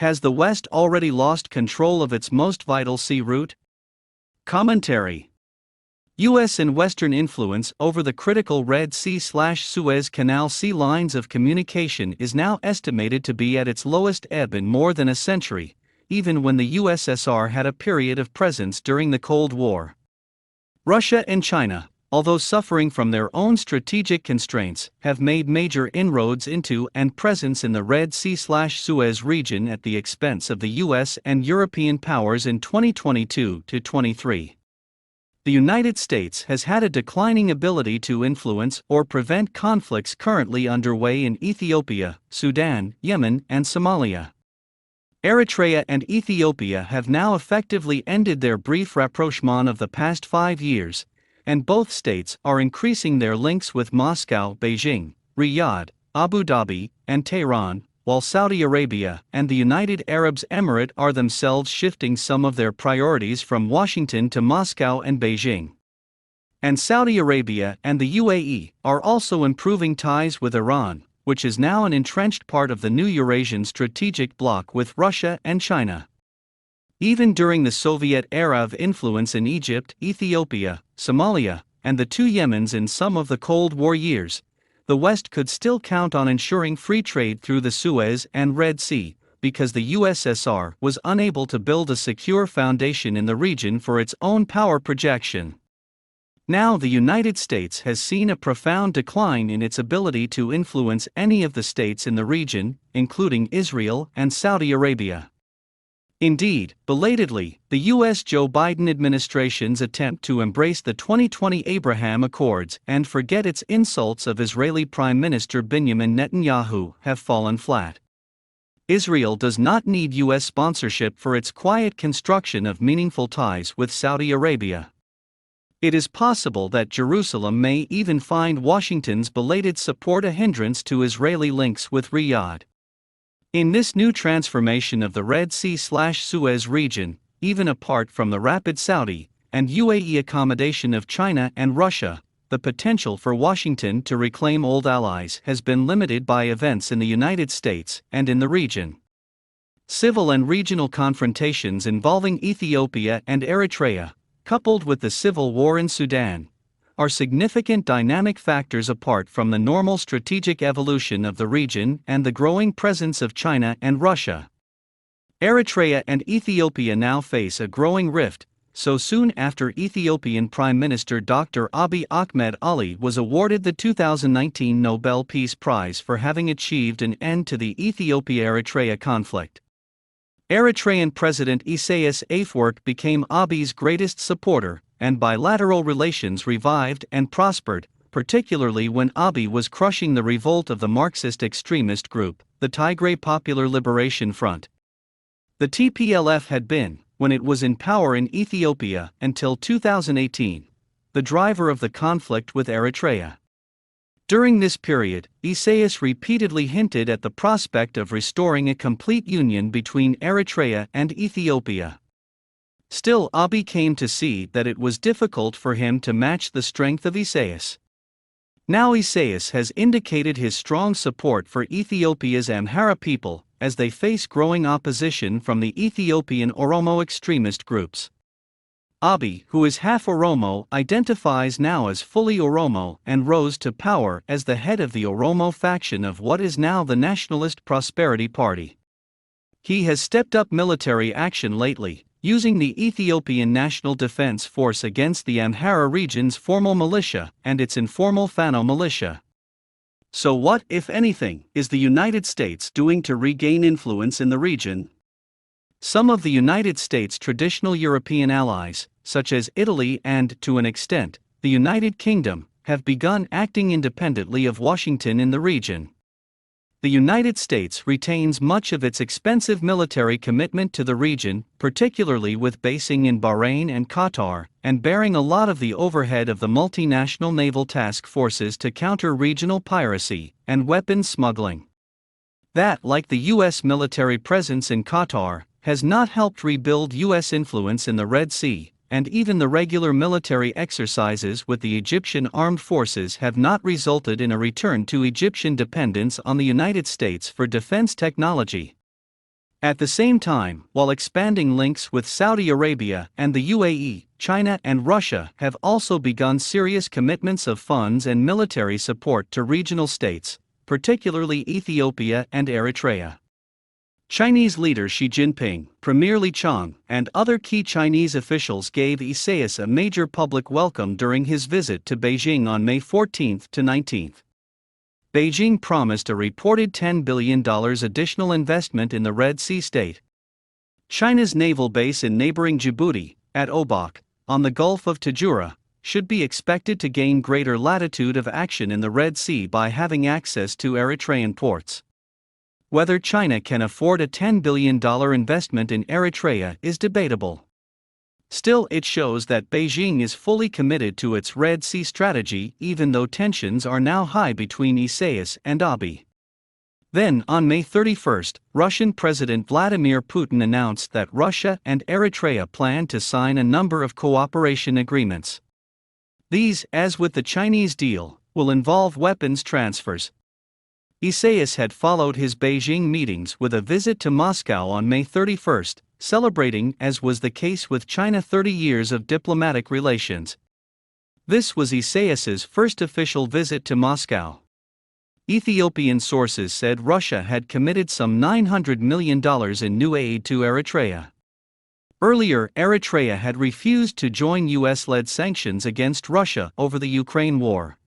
Has the West already lost control of its most vital sea route? Commentary. U.S. and Western influence over the critical Red Sea/Suez Canal sea lines of communication is now estimated to be at its lowest ebb in more than a century, even when the USSR had a period of presence during the Cold War. Russia and China, although suffering from their own strategic constraints, have made major inroads into and presence in the Red Sea/Suez region at the expense of the US and European powers in 2022-23. The United States has had a declining ability to influence or prevent conflicts currently underway in Ethiopia, Sudan, Yemen, and Somalia. Eritrea and Ethiopia have now effectively ended their brief rapprochement of the past 5 years, and both states are increasing their links with Moscow, Beijing, Riyadh, Abu Dhabi, and Tehran, while Saudi Arabia and the United Arabs Emirate are themselves shifting some of their priorities from Washington to Moscow and Beijing. And Saudi Arabia and the UAE are also improving ties with Iran, which is now an entrenched part of the new Eurasian strategic bloc with Russia and China. Even during the Soviet era of influence in Egypt, Ethiopia, Somalia, and the two Yemens in some of the Cold War years, the West could still count on ensuring free trade through the Suez and Red Sea, because the USSR was unable to build a secure foundation in the region for its own power projection. Now the United States has seen a profound decline in its ability to influence any of the states in the region, including Israel and Saudi Arabia. Indeed, belatedly, the U.S. Joe Biden administration's attempt to embrace the 2020 Abraham Accords and forget its insults of Israeli Prime Minister Benjamin Netanyahu have fallen flat. Israel does not need U.S. sponsorship for its quiet construction of meaningful ties with Saudi Arabia. It is possible that Jerusalem may even find Washington's belated support a hindrance to Israeli links with Riyadh. In this new transformation of the Red Sea/Suez region, even apart from the rapid Saudi and UAE accommodation of China and Russia, the potential for Washington to reclaim old allies has been limited by events in the United States and in the region. Civil and regional confrontations involving Ethiopia and Eritrea, coupled with the civil war in Sudan, are significant dynamic factors apart from the normal strategic evolution of the region and the growing presence of China and Russia. Eritrea and Ethiopia now face a growing rift, so soon after Ethiopian Prime Minister Dr. Abiy Ahmed Ali was awarded the 2019 Nobel Peace Prize for having achieved an end to the Ethiopia-Eritrea conflict. Eritrean President Isaias Afwerki became Abiy's greatest supporter, and bilateral relations revived and prospered, particularly when Abiy was crushing the revolt of the Marxist extremist group, the Tigray Popular Liberation Front. The TPLF had been, when it was in power in Ethiopia until 2018, the driver of the conflict with Eritrea. During this period, Isaias repeatedly hinted at the prospect of restoring a complete union between Eritrea and Ethiopia. Still, Abiy came to see that it was difficult for him to match the strength of Isaias. Now Isaias has indicated his strong support for Ethiopia's Amhara people as they face growing opposition from the Ethiopian Oromo extremist groups. Abiy, who is half Oromo, identifies now as fully Oromo and rose to power as the head of the Oromo faction of what is now the Nationalist Prosperity Party. He has stepped up military action lately, using the Ethiopian National Defense Force against the Amhara region's formal militia and its informal Fano militia. So what, if anything, is the United States doing to regain influence in the region? Some of the United States' traditional European allies, such as Italy and, to an extent, the United Kingdom, have begun acting independently of Washington in the region. The United States retains much of its expensive military commitment to the region, particularly with basing in Bahrain and Qatar, and bearing a lot of the overhead of the multinational naval task forces to counter regional piracy and weapons smuggling. That, like the U.S. military presence in Qatar, has not helped rebuild U.S. influence in the Red Sea, and even the regular military exercises with the Egyptian armed forces have not resulted in a return to Egyptian dependence on the United States for defense technology. At the same time, while expanding links with Saudi Arabia and the UAE, China and Russia have also begun serious commitments of funds and military support to regional states, particularly Ethiopia and Eritrea. Chinese leader Xi Jinping, Premier Li Qiang, and other key Chinese officials gave Isaias a major public welcome during his visit to Beijing on May 14 to 19. Beijing promised a reported $10 billion additional investment in the Red Sea state. China's naval base in neighboring Djibouti, at Epoch, on the Gulf of Tajura, should be expected to gain greater latitude of action in the Red Sea by having access to Eritrean ports. Whether China can afford a $10 billion investment in Eritrea is debatable. Still, it shows that Beijing is fully committed to its Red Sea strategy, even though tensions are now high between Isaias and Abiy. Then, on May 31, Russian President Vladimir Putin announced that Russia and Eritrea plan to sign a number of cooperation agreements. These, as with the Chinese deal, will involve weapons transfers. Isaias had followed his Beijing meetings with a visit to Moscow on May 31, celebrating, as was the case with China, 30 years of diplomatic relations. This was Isaias's first official visit to Moscow. Ethiopian sources said Russia had committed some $900 million in new aid to Eritrea. Earlier, Eritrea had refused to join US-led sanctions against Russia over the Ukraine war.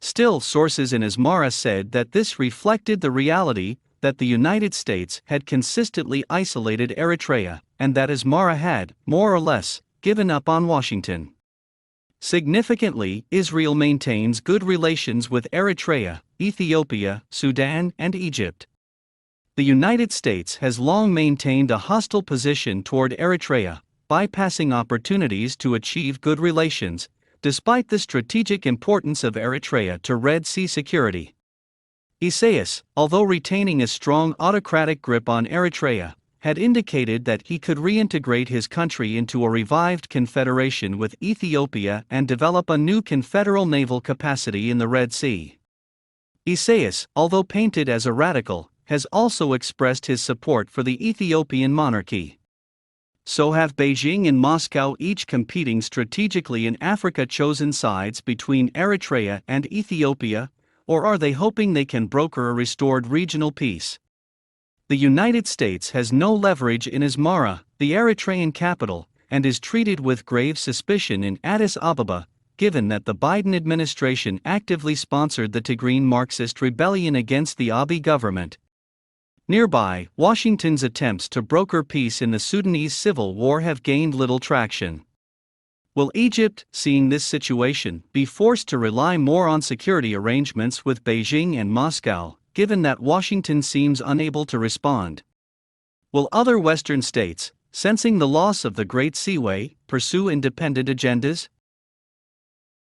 Still, sources in Asmara said that this reflected the reality that the United States had consistently isolated Eritrea, and that Asmara had, more or less, given up on Washington. Significantly, Israel maintains good relations with Eritrea, Ethiopia, Sudan, and Egypt. The United States has long maintained a hostile position toward Eritrea, bypassing opportunities to achieve good relations, despite the strategic importance of Eritrea to Red Sea security. Isaias, although retaining a strong autocratic grip on Eritrea, had indicated that he could reintegrate his country into a revived confederation with Ethiopia and develop a new confederal naval capacity in the Red Sea. Isaias, although painted as a radical, has also expressed his support for the Ethiopian monarchy. So have Beijing and Moscow, each competing strategically in Africa, chosen sides between Eritrea and Ethiopia, or are they hoping they can broker a restored regional peace? The United States has no leverage in Asmara, the Eritrean capital, and is treated with grave suspicion in Addis Ababa, given that the Biden administration actively sponsored the Tigrayeen Marxist rebellion against the Abiy government. Nearby, Washington's attempts to broker peace in the Sudanese civil war have gained little traction. Will Egypt, seeing this situation, be forced to rely more on security arrangements with Beijing and Moscow, given that Washington seems unable to respond? Will other Western states, sensing the loss of the Great Seaway, pursue independent agendas?